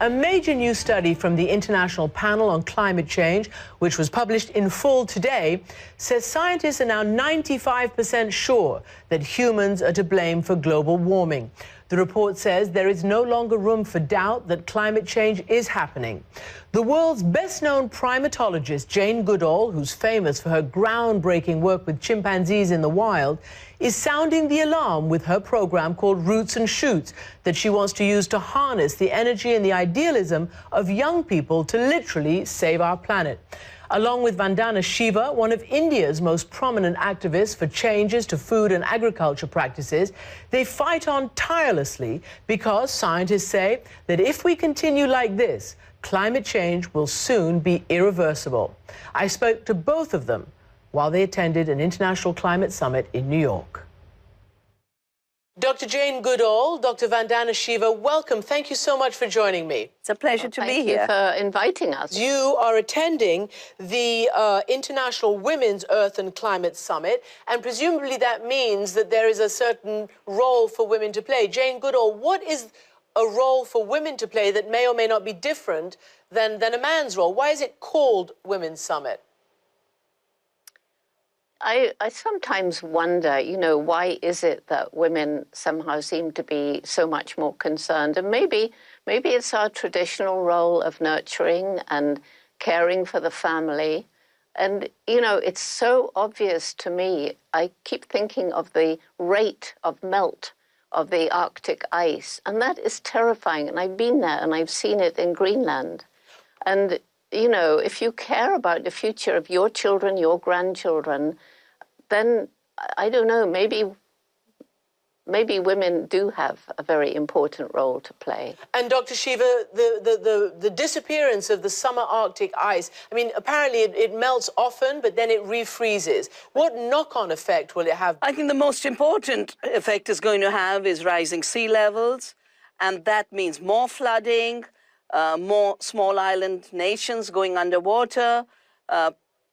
A major new study from the International Panel on Climate Change, which was published in full today, says scientists are now 95% sure that humans are to blame for global warming. The report says there is no longer room for doubt that climate change is happening. The world's best-known primatologist, Jane Goodall, who's famous for her groundbreaking work with chimpanzees in the wild, is sounding the alarm with her program called Roots and Shoots that she wants to use to harness the energy and the idealism of young people to literally save our planet. Along with Vandana Shiva, one of India's most prominent activists for changes to food and agriculture practices, they fight on tirelessly because scientists say that if we continue like this, climate change will soon be irreversible. I spoke to both of them while they attended an international climate summit in New York. Dr. Jane Goodall, Dr. Vandana Shiva, welcome. Thank you so much for joining me. It's a pleasure to be here. Thank you for inviting us. You are attending the International Women's Earth and Climate Summit, and presumably that means that there is a certain role for women to play. Jane Goodall, what is a role for women to play that may or may not be different than a man's role? Why is it called Women's Summit? I sometimes wonder, why is it that women somehow seem to be so much more concerned? And maybe it's our traditional role of nurturing and caring for the family. And, it's so obvious to me. I keep thinking of the rate of melt of the Arctic ice. And that is terrifying. And I've been there and I've seen it in Greenland. And if you care about the future of your children, your grandchildren, then, I don't know, maybe women do have a very important role to play. And Dr. Shiva, the disappearance of the summer Arctic ice, I mean, apparently it melts often, but then it refreezes. What knock-on effect will it have? I think the most important effect it's going to have is rising sea levels, and that means more flooding, more small island nations going underwater,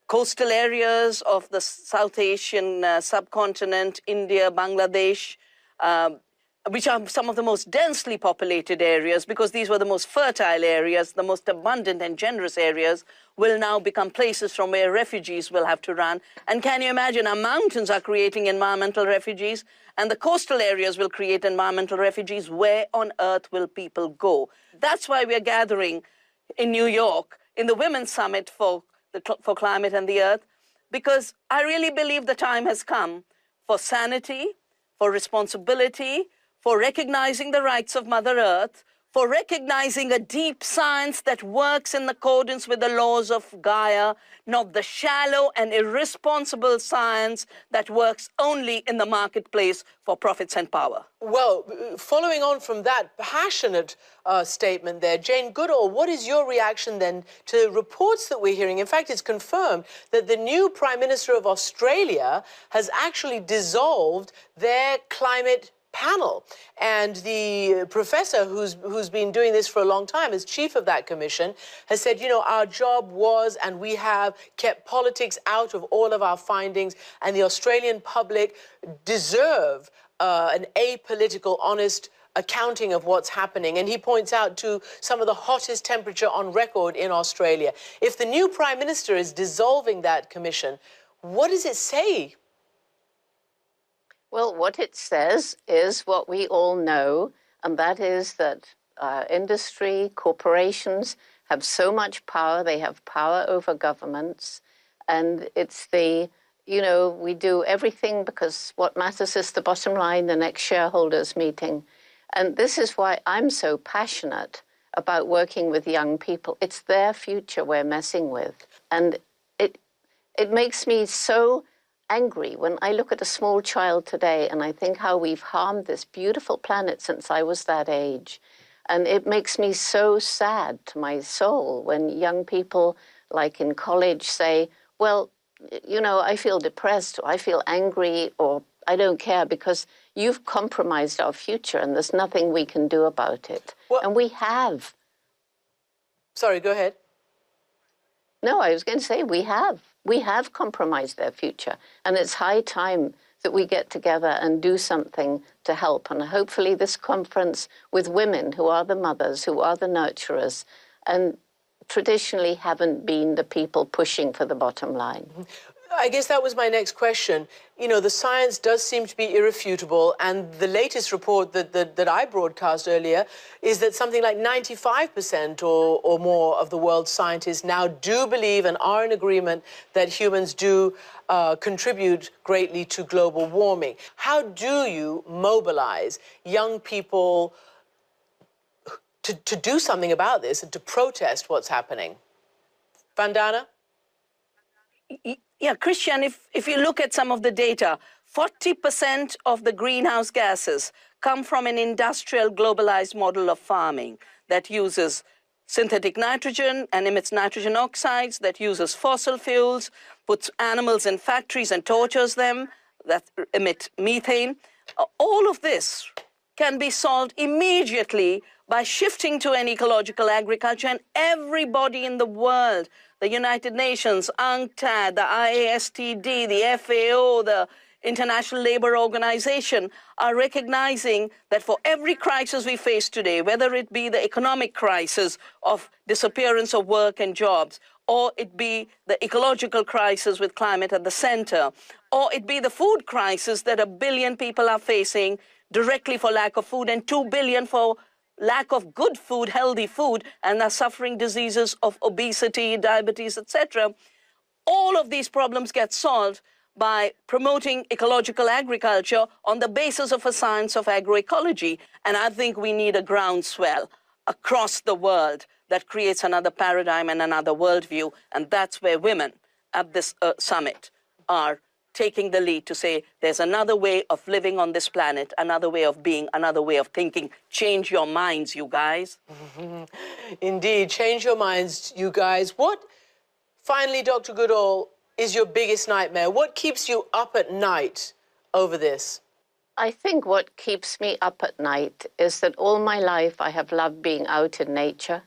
coastal areas of the South Asian subcontinent, India, Bangladesh, which are some of the most densely populated areas, because these were the most fertile areas, the most abundant and generous areas, will now become places from where refugees will have to run. And can you imagine, our mountains are creating environmental refugees, and the coastal areas will create environmental refugees. Where on earth will people go? That's why we are gathering in New York in the Women's Summit for Climate and the Earth, because I really believe the time has come for sanity, for responsibility, for recognizing the rights of Mother Earth, for recognizing a deep science that works in accordance with the laws of Gaia, not the shallow and irresponsible science that works only in the marketplace for profits and power. Well, following on from that passionate statement there, Jane Goodall, what is your reaction then to reports that we're hearing? In fact, it's confirmed that the new Prime Minister of Australia has actually dissolved their climate panel, and the professor who's been doing this for a long time as chief of that commission has said, our job was, and we have kept politics out of all of our findings, and the Australian public deserve an apolitical, honest accounting of what's happening. And he points out to some of the hottest temperature on record in Australia. If the new Prime Minister is dissolving that commission, what does it say? Well, what it says is what we all know, and that is that industry, corporations have so much power. They have power over governments, and it's we do everything because what matters is the bottom line, the next shareholders meeting. And this is why I'm so passionate about working with young people. It's their future we're messing with. And it makes me so angry when I look at a small child today and I think how we've harmed this beautiful planet since I was that age. And it makes me so sad to my soul when young people, like in college, say, well, I feel depressed, or I feel angry, or I don't care because you've compromised our future and there's nothing we can do about it. Well, and we have. Sorry, go ahead. No, I was going to say we have compromised their future. And it's high time that we get together and do something to help. And hopefully this conference with women who are the mothers, who are the nurturers, and traditionally haven't been the people pushing for the bottom line. I guess that was my next question. You know, the science does seem to be irrefutable, and the latest report that I broadcast earlier is that something like 95% or more of the world's scientists now do believe and are in agreement that humans do contribute greatly to global warming. How do you mobilize young people to do something about this and to protest what's happening? Vandana? Yeah, Christian, if you look at some of the data, 40% of the greenhouse gases come from an industrial globalized model of farming that uses synthetic nitrogen and emits nitrogen oxides, that uses fossil fuels, puts animals in factories and tortures them, that emit methane. All of this can be solved immediately by shifting to an ecological agriculture, and everybody in the world, the United Nations, UNCTAD, the IASTD, the FAO, the International Labour Organization, are recognizing that for every crisis we face today, whether it be the economic crisis of disappearance of work and jobs, or it be the ecological crisis with climate at the center, or it be the food crisis that 1 billion people are facing directly for lack of food, and 2 billion for lack of good food, healthy food, and are suffering diseases of obesity, diabetes, etc. All of these problems get solved by promoting ecological agriculture on the basis of a science of agroecology. And I think we need a groundswell across the world that creates another paradigm and another worldview. And that's where women at this summit are taking the lead to say there's another way of living on this planet, another way of being, another way of thinking. Change your minds, you guys. Indeed, change your minds, you guys. What, finally, Dr. Goodall, is your biggest nightmare? What keeps you up at night over this? I think what keeps me up at night is that all my life I have loved being out in nature,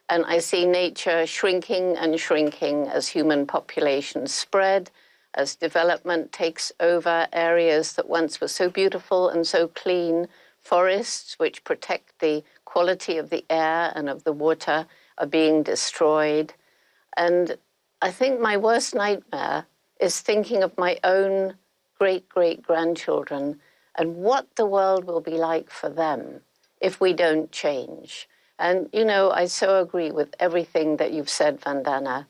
and I see nature shrinking and shrinking as human populations spread, as development takes over areas that once were so beautiful and so clean. Forests, which protect the quality of the air and of the water, are being destroyed. And I think my worst nightmare is thinking of my own great-great-grandchildren and what the world will be like for them if we don't change. And, you know, I so agree with everything that you've said, Vandana.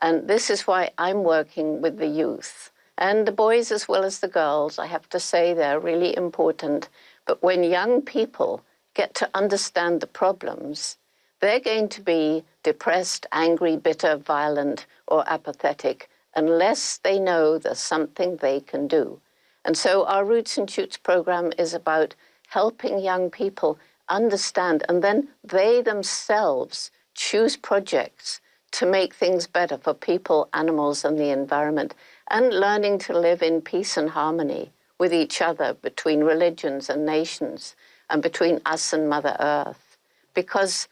And this is why I'm working with the youth. And the boys as well as the girls, I have to say they're really important. But when young people get to understand the problems, they're going to be depressed, angry, bitter, violent, or apathetic unless they know there's something they can do. And so our Roots and Shoots program is about helping young people understand, and then they themselves choose projects to make things better for people, animals, and the environment, and learning to live in peace and harmony with each other, between religions and nations, and between us and Mother Earth. Because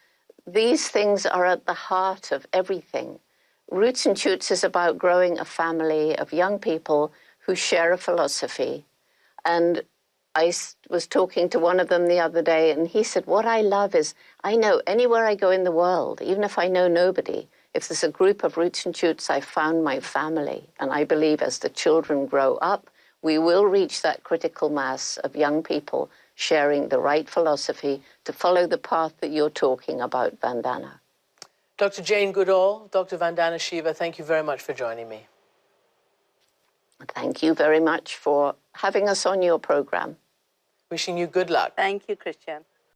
these things are at the heart of everything. Roots and Shoots is about growing a family of young people who share a philosophy. And I was talking to one of them the other day, and he said, what I love is, I know anywhere I go in the world, even if I know nobody, if there's a group of Roots and Shoots, I found my family. And I believe as the children grow up, we will reach that critical mass of young people sharing the right philosophy to follow the path that you're talking about, Vandana. Dr. Jane Goodall, Dr. Vandana Shiva, thank you very much for joining me. Thank you very much for having us on your program. Wishing you good luck. Thank you, Christian.